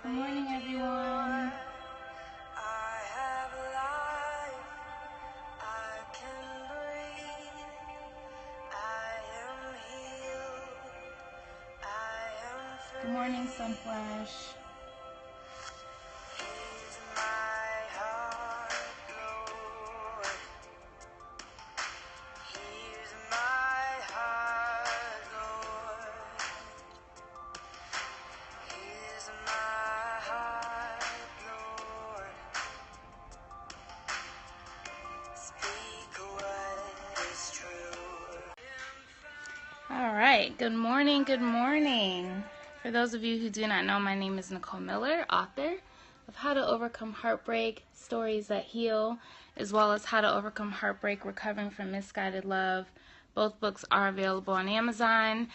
Good morning, everyone. Good morning, Sunflash. All right, good morning, good morning. For those of you who do not know, my name is Nicole Miller, author of How to Overcome Heartbreak, Stories That Heal, as well as How to Overcome Heartbreak, Recovering from Misguided Love. Both books are available on Amazon.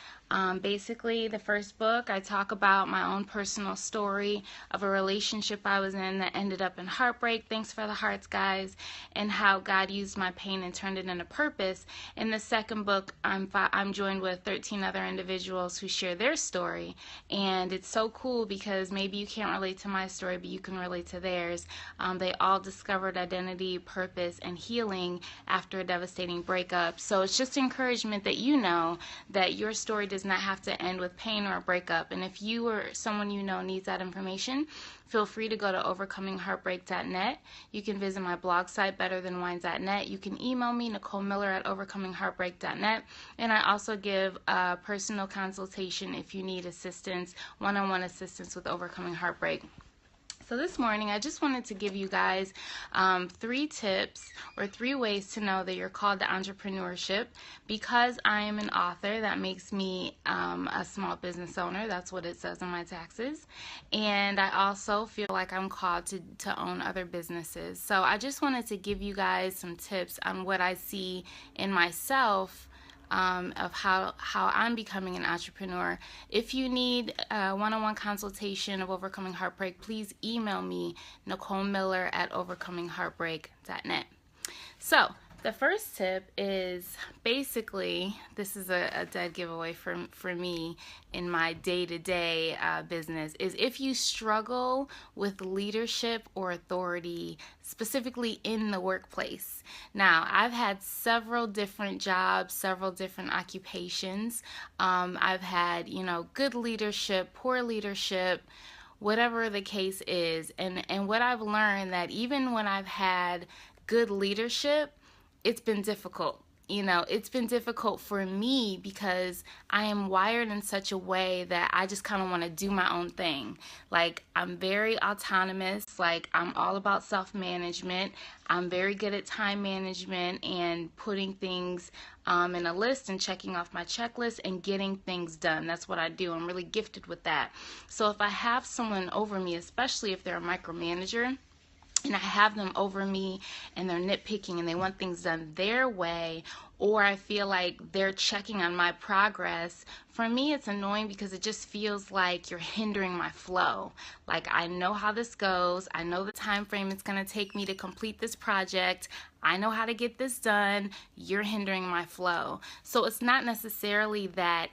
Basically, the first book, I talk about my own personal story of a relationship I was in that ended up in heartbreak. Thanks for the hearts, guys. And how God used my pain and turned it into purpose. In the second book, I'm joined with 13 other individuals who share their story. And it's so cool because maybe you can't relate to my story, but you can relate to theirs. They all discovered identity, purpose, and healing after a devastating breakup. So it's just encouragement that you know that your story does not have to end with pain or a breakup. And if you or someone you know needs that information, feel free to go to overcomingheartbreak.net. You can visit my blog site, betterthanwines.net. You can email me, Nicole Miller at overcomingheartbreak.net. And I also give a personal consultation if you need assistance, one-on-one assistance with overcoming heartbreak. So this morning, I just wanted to give you guys 3 tips or 3 ways to know that you're called to entrepreneurship. Because I am an author, that makes me a small business owner. That's what it says on my taxes. And I also feel like I'm called to own other businesses. So I just wanted to give you guys some tips on what I see in myself of how I'm becoming an entrepreneur. If you need a one-on-one consultation of Overcoming Heartbreak, please email me, Nicole Miller at overcomingheartbreak.net. So the first tip is basically, this is a dead giveaway for me in my day-to-day business, is if you struggle with leadership or authority, specifically in the workplace. Now, I've had several different jobs, several different occupations. I've had, good leadership, poor leadership, whatever the case is. And what I've learned that even when I've had good leadership, it's been difficult. It's been difficult for me because I am wired in such a way that I just kind of want to do my own thing. Like, I'm very autonomous. Like, I'm all about self-management. I'm very good at time management and putting things in a list and checking off my checklist and getting things done. That's what I do. I'm really gifted with that. So if I have someone over me, especially if they're a micromanager, and I have them over me and they're nitpicking and they want things done their way, or I feel like they're checking on my progress, for me it's annoying because it just feels like you're hindering my flow. Like, I know how this goes. I know the time frame it's going to take me to complete this project. I know how to get this done. You're hindering my flow. So it's not necessarily that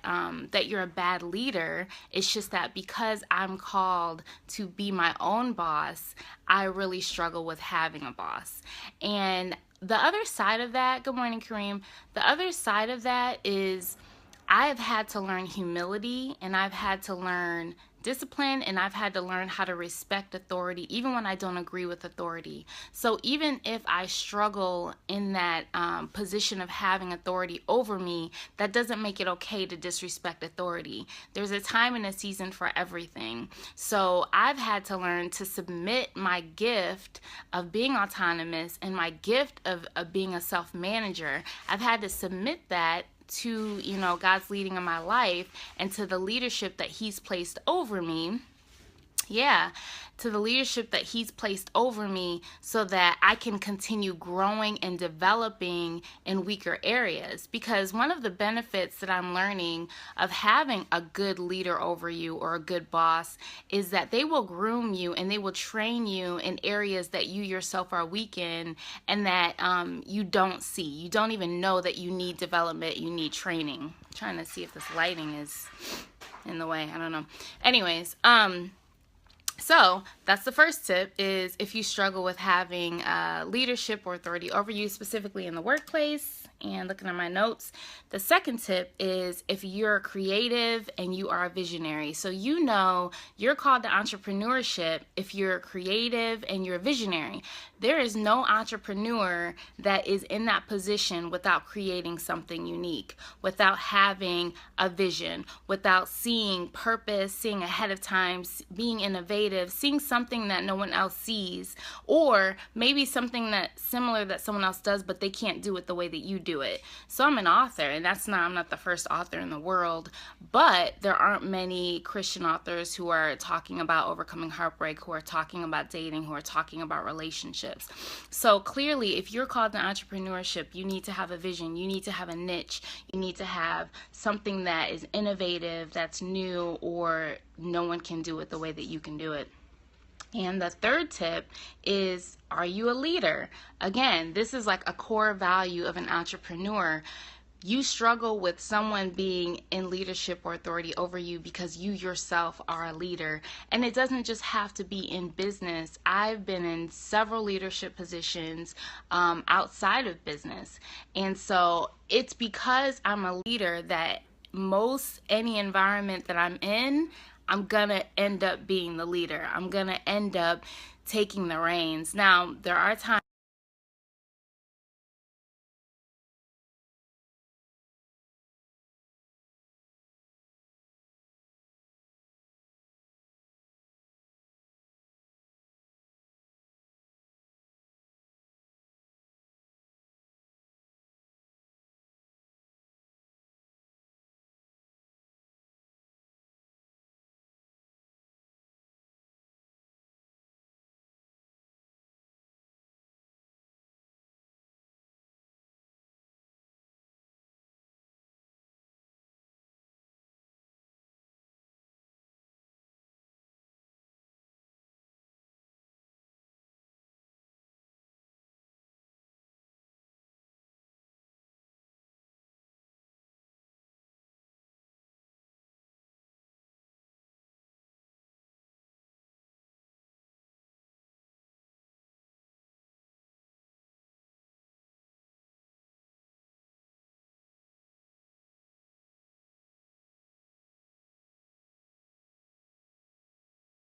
that you're a bad leader. It's just that because I'm called to be my own boss, I really struggle with having a boss. And the other side of that, good morning, Kareem. The other side of that is I have had to learn humility, and I've had to learn discipline, and I've had to learn how to respect authority even when I don't agree with authority. So even if I struggle in that position of having authority over me, that doesn't make it okay to disrespect authority. There's a time and a season for everything. So I've had to learn to submit my gift of being autonomous and my gift of being a self-manager. I've had to submit that to, God's leading in my life and to the leadership that He's placed over me. To the leadership that He's placed over me so that I can continue growing and developing in weaker areas. Because one of the benefits that I'm learning of having a good leader over you or a good boss is that they will groom you and they will train you in areas that you yourself are weak in and that you don't see. You don't even know that you need development, you need training. I'm trying to see if this lighting is in the way. I don't know. Anyways, So that's the first tip, is if you struggle with having leadership or authority over you, specifically in the workplace. And looking at my notes, the second tip is if you're creative and you are a visionary. So you know you're called to entrepreneurship if you're creative and you're a visionary. There is no entrepreneur that is in that position without creating something unique, without having a vision, without seeing purpose, seeing ahead of time, being innovative, seeing something that no one else sees, or maybe something that's similar that someone else does, but they can't do it the way that you do it. So I'm an author, and I'm not the first author in the world, but there aren't many Christian authors who are talking about overcoming heartbreak, who are talking about dating, who are talking about relationships. So clearly, if you're called to entrepreneurship, you need to have a vision, you need to have a niche, you need to have something that is innovative, that's new, or no one can do it the way that you can do it. And the third tip is, are you a leader? Again, this is like a core value of an entrepreneur. You struggle with someone being in leadership or authority over you because you yourself are a leader. And it doesn't just have to be in business. I've been in several leadership positions outside of business. And so it's because I'm a leader that any environment that I'm in, I'm gonna end up being the leader. I'm gonna end up taking the reins. Now, there are times